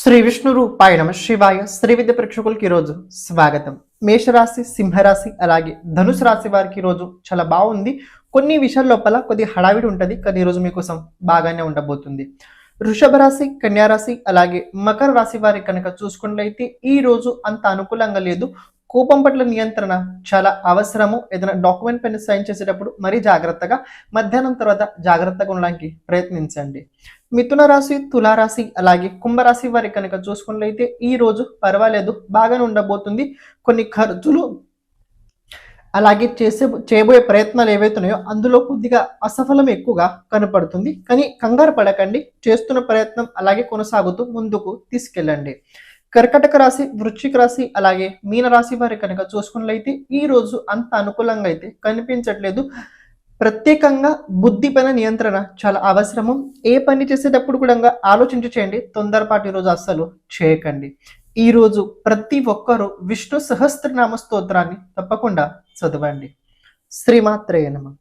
శ్రీ విష్ణు రూపాయ నమ శివాయ. శ్రీ విద్య ప్రేక్షకులకి ఈరోజు స్వాగతం. మేషరాశి, సింహరాశి అలాగే ధనుసు రాశి వారికి ఈరోజు చాలా బాగుంది. కొన్ని విషయాల లోపల కొద్ది హడావిడి ఉంటుంది, కానీ ఈరోజు మీకోసం బాగానే ఉండబోతుంది. వృషభ రాశి, కన్యా రాశి అలాగే మకర రాశి వారికి కనుక చూసుకున్నట్లయితే ఈ రోజు అంత అనుకూలంగా లేదు. కోపం పట్ల నియంత్రణ చాలా అవసరము. ఏదైనా డాక్యుమెంట్ పైన సైన్ చేసేటప్పుడు మరీ జాగ్రత్తగా, మధ్యాహ్నం తర్వాత జాగ్రత్తగా ఉండడానికి ప్రయత్నించండి. మిథున రాశి, తులారాశి అలాగే కుంభరాశి వారికి కనుక చూసుకున్నట్లయితే ఈ రోజు పర్వాలేదు, బాగానే ఉండబోతుంది. కొన్ని ఖర్చులు అలాగే చేయబోయే ప్రయత్నాలు ఏవైతున్నాయో అందులో కొద్దిగా అసఫలం ఎక్కువగా కనపడుతుంది, కానీ కంగారు పడకండి. చేస్తున్న ప్రయత్నం అలాగే కొనసాగుతూ ముందుకు తీసుకెళ్ళండి. కర్కటక రాశి, వృశ్చిక రాశి అలాగే మీన రాశి వారి కనుక చూసుకున్నట్లయితే ఈ రోజు అంత అనుకూలంగా అయితే కనిపించట్లేదు. ప్రత్యేకంగా బుద్ధి పైన నియంత్రణ చాలా అవసరము. ఏ పని చేసేటప్పుడు కూడా ఆలోచించి చేయండి, తొందరపాటు ఈరోజు అస్సలు చేయకండి. ఈ రోజు ప్రతి ఒక్కరూ విష్ణు సహస్రనామ స్తోత్రాన్ని తప్పకుండా చదవండి. శ్రీమాత్రేయ నమః.